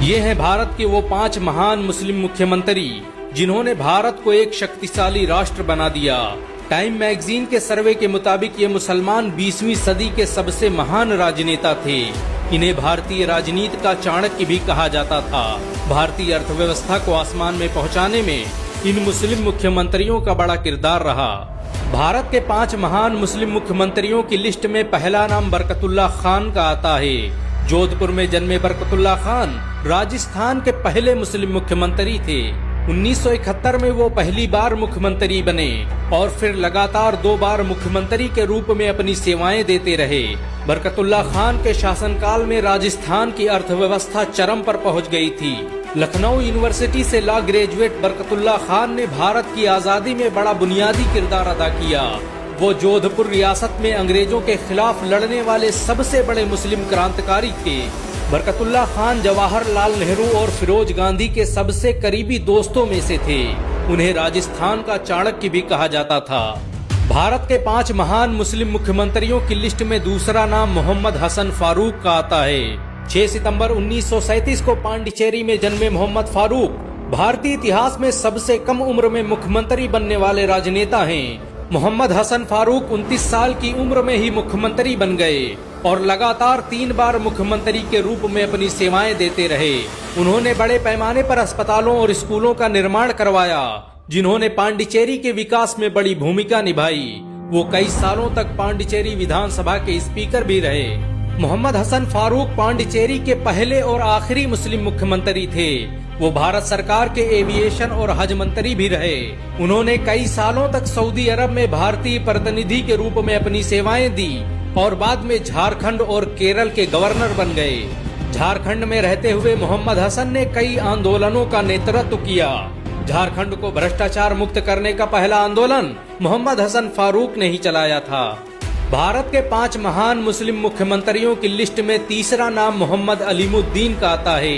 ये हैं भारत के वो 5 महान मुस्लिम मुख्यमंत्री जिन्होंने भारत को एक शक्तिशाली राष्ट्र बना दिया। टाइम मैगजीन के सर्वे के मुताबिक ये मुसलमान 20वीं सदी के सबसे महान राजनेता थे। इन्हें भारतीय राजनीति का चाणक्य भी कहा जाता था। भारतीय अर्थव्यवस्था को आसमान में पहुंचाने में इन मुस्लिम मुख्यमंत्रियों का बड़ा किरदार रहा। भारत के 5 महान मुस्लिम मुख्यमंत्रियों की लिस्ट में पहला नाम बरकतुल्लाह खान का आता है। जोधपुर में जन्मे बरकतुल्लाह खान राजस्थान के पहले मुस्लिम मुख्यमंत्री थे। 1971 में वो पहली बार मुख्यमंत्री बने और फिर लगातार 2 बार मुख्यमंत्री के रूप में अपनी सेवाएं देते रहे। बरकतुल्लाह खान के शासनकाल में राजस्थान की अर्थव्यवस्था चरम पर पहुंच गई थी। लखनऊ यूनिवर्सिटी से लॉ ग्रेजुएट बरकतुल्लाह खान ने भारत की आजादी में बड़ा बुनियादी किरदार अदा किया। वो जोधपुर रियासत में अंग्रेजों के खिलाफ लड़ने वाले सबसे बड़े मुस्लिम क्रांतिकारी थे। बरकतुल्लाह खान जवाहरलाल नेहरू और फिरोज गांधी के सबसे करीबी दोस्तों में से थे। उन्हें राजस्थान का चाणक्य भी कहा जाता था। भारत के 5 महान मुस्लिम मुख्यमंत्रियों की लिस्ट में दूसरा नाम मोहम्मद हसन फारूक का आता है। 6 सितंबर 1937 को पांडिचेरी में जन्मे मोहम्मद फारूक भारतीय इतिहास में सबसे कम उम्र में मुख्यमंत्री बनने वाले राजनेता हैं। मोहम्मद हसन फारूक 29 साल की उम्र में ही मुख्यमंत्री बन गए और लगातार 3 बार मुख्यमंत्री के रूप में अपनी सेवाएं देते रहे। उन्होंने बड़े पैमाने पर अस्पतालों और स्कूलों का निर्माण करवाया, जिन्होंने पांडिचेरी के विकास में बड़ी भूमिका निभाई। वो कई सालों तक पांडिचेरी विधानसभा के स्पीकर भी रहे। मोहम्मद हसन फारूक पांडिचेरी के पहले और आखिरी मुस्लिम मुख्यमंत्री थे। वो भारत सरकार के एविएशन और हज मंत्री भी रहे। उन्होंने कई सालों तक सऊदी अरब में भारतीय प्रतिनिधि के रूप में अपनी सेवाएं दी और बाद में झारखंड और केरल के गवर्नर बन गए। झारखंड में रहते हुए मोहम्मद हसन ने कई आंदोलनों का नेतृत्व किया। झारखंड को भ्रष्टाचार मुक्त करने का पहला आंदोलन मोहम्मद हसन फारूक ने ही चलाया था। भारत के 5 महान मुस्लिम मुख्यमंत्रियों की लिस्ट में तीसरा नाम मोहम्मद अलीमुद्दीन का आता है।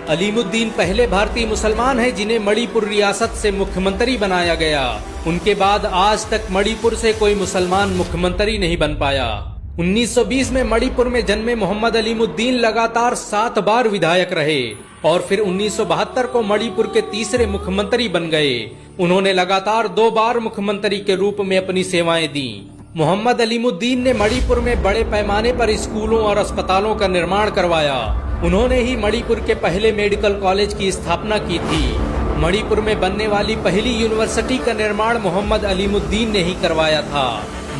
अलीमुद्दीन पहले भारतीय मुसलमान हैं जिन्हें मणिपुर रियासत से मुख्यमंत्री बनाया गया। उनके बाद आज तक मणिपुर से कोई मुसलमान मुख्यमंत्री नहीं बन पाया। 1920 में मणिपुर में जन्मे मोहम्मद अलीमुद्दीन लगातार 7 बार विधायक रहे और फिर 1972 को मणिपुर के तीसरे मुख्यमंत्री बन गए। उन्होंने लगातार 2 बार मुख्यमंत्री के रूप में अपनी सेवाएं दी। मोहम्मद अलीमुद्दीन ने मणिपुर में बड़े पैमाने पर स्कूलों और अस्पतालों का निर्माण करवाया। उन्होंने ही मणिपुर के पहले मेडिकल कॉलेज की स्थापना की थी। मणिपुर में बनने वाली पहली यूनिवर्सिटी का निर्माण मोहम्मद अलीमुद्दीन ने ही करवाया था।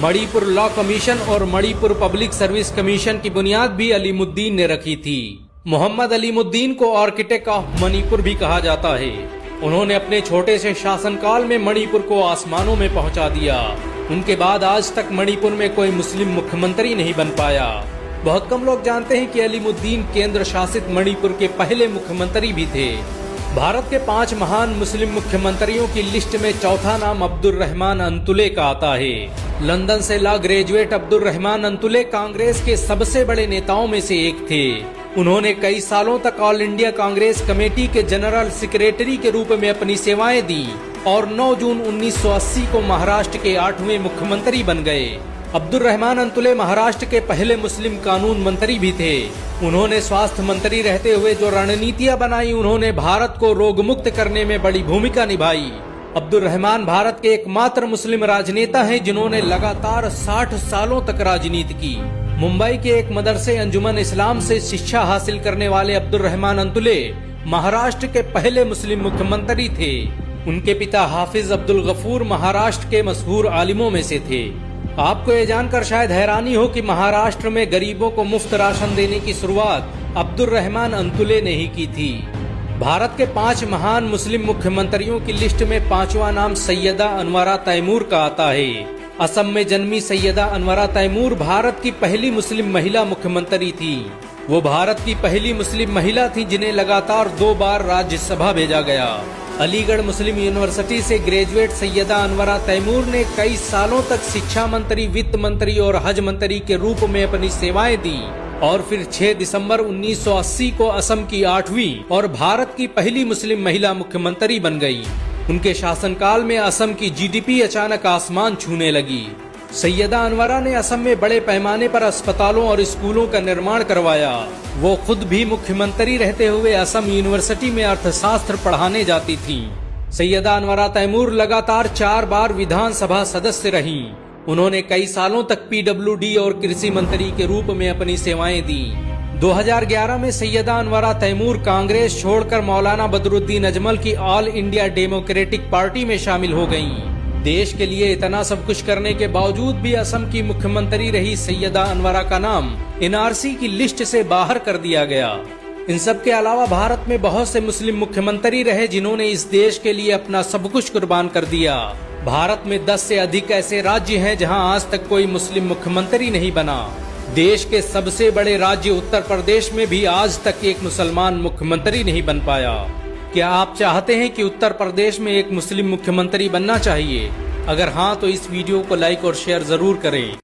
मणिपुर लॉ कमीशन और मणिपुर पब्लिक सर्विस कमीशन की बुनियाद भी अलीमुद्दीन ने रखी थी। मोहम्मद अलीमुद्दीन को आर्किटेक्ट ऑफ मणिपुर भी कहा जाता है। उन्होंने अपने छोटे से शासनकाल में मणिपुर को आसमानों में पहुंचा दिया। उनके बाद आज तक मणिपुर में कोई मुस्लिम मुख्यमंत्री नहीं बन पाया। बहुत कम लोग जानते हैं कि अलीमुद्दीन केंद्र शासित मणिपुर के पहले मुख्यमंत्री भी थे। भारत के 5 महान मुस्लिम मुख्यमंत्रियों की लिस्ट में चौथा नाम अब्दुल रहमान अंतुले का आता है। लंदन से लॉ ग्रेजुएट अब्दुल रहमान अंतुले कांग्रेस के सबसे बड़े नेताओं में से एक थे। उन्होंने कई सालों तक ऑल इंडिया कांग्रेस कमेटी के जनरल सेक्रेटरी के रूप में अपनी सेवाएं दी और 9 जून 1980 को महाराष्ट्र के 8वें मुख्यमंत्री बन गए। अब्दुल रहमान अंतुले महाराष्ट्र के पहले मुस्लिम कानून मंत्री भी थे। उन्होंने स्वास्थ्य मंत्री रहते हुए जो रणनीतियां बनाई, उन्होंने भारत को रोग मुक्त करने में बड़ी भूमिका निभाई। अब्दुल रहमान भारत के एकमात्र मुस्लिम राजनेता हैं जिन्होंने लगातार 60 सालों तक राजनीति की। मुंबई के एक मदरसे अंजुमन इस्लाम से शिक्षा हासिल करने वाले अब्दुल रहमान अंतुले महाराष्ट्र के पहले मुस्लिम मुख्यमंत्री थे। उनके पिता हाफिज अब्दुल गफूर महाराष्ट्र के मशहूर आलिमों में से थे। आपको ये जानकर शायद हैरानी हो कि महाराष्ट्र में गरीबों को मुफ्त राशन देने की शुरुआत अब्दुल रहमान अंतुले ने ही की थी। भारत के 5 महान मुस्लिम मुख्यमंत्रियों की लिस्ट में 5वां नाम सैयदा अनवरा तैमूर का आता है। असम में जन्मी सैयदा अनवरा तैमूर भारत की पहली मुस्लिम महिला मुख्यमंत्री थी। वो भारत की पहली मुस्लिम महिला थी जिन्हें लगातार 2 बार राज्यसभा भेजा गया। अलीगढ़ मुस्लिम यूनिवर्सिटी से ग्रेजुएट सैयदा अनवरा तैमूर ने कई सालों तक शिक्षा मंत्री, वित्त मंत्री और हज मंत्री के रूप में अपनी सेवाएं दी और फिर 6 दिसंबर 1980 को असम की 8वीं और भारत की पहली मुस्लिम महिला मुख्यमंत्री बन गई। उनके शासनकाल में असम की जीडीपी अचानक आसमान छूने लगी। सैयदा अनवरा ने असम में बड़े पैमाने पर अस्पतालों और स्कूलों का निर्माण करवाया। वो खुद भी मुख्यमंत्री रहते हुए असम यूनिवर्सिटी में अर्थशास्त्र पढ़ाने जाती थीं। सैयदा अनवरा तैमूर लगातार 4 बार विधानसभा सदस्य रहीं। उन्होंने कई सालों तक पीडब्ल्यूडी और कृषि मंत्री के रूप में अपनी सेवाएं दी। 2011 में सैयदा अनवरा तैमूर कांग्रेस छोड़कर मौलाना बदरुद्दीन अजमल की ऑल इंडिया डेमोक्रेटिक पार्टी में शामिल हो गयीं। देश के लिए इतना सब कुछ करने के बावजूद भी असम की मुख्यमंत्री रही सैयदा अनवरा का नाम एनआरसी की लिस्ट से बाहर कर दिया गया। इन सब के अलावा भारत में बहुत से मुस्लिम मुख्यमंत्री रहे जिन्होंने इस देश के लिए अपना सब कुछ कुर्बान कर दिया। भारत में 10 से अधिक ऐसे राज्य हैं जहां आज तक कोई मुस्लिम मुख्यमंत्री नहीं बना। देश के सबसे बड़े राज्य उत्तर प्रदेश में भी आज तक एक मुसलमान मुख्यमंत्री नहीं बन पाया। क्या आप चाहते हैं कि उत्तर प्रदेश में एक मुस्लिम मुख्यमंत्री बनना चाहिए? अगर हाँ तो इस वीडियो को लाइक और शेयर जरूर करें।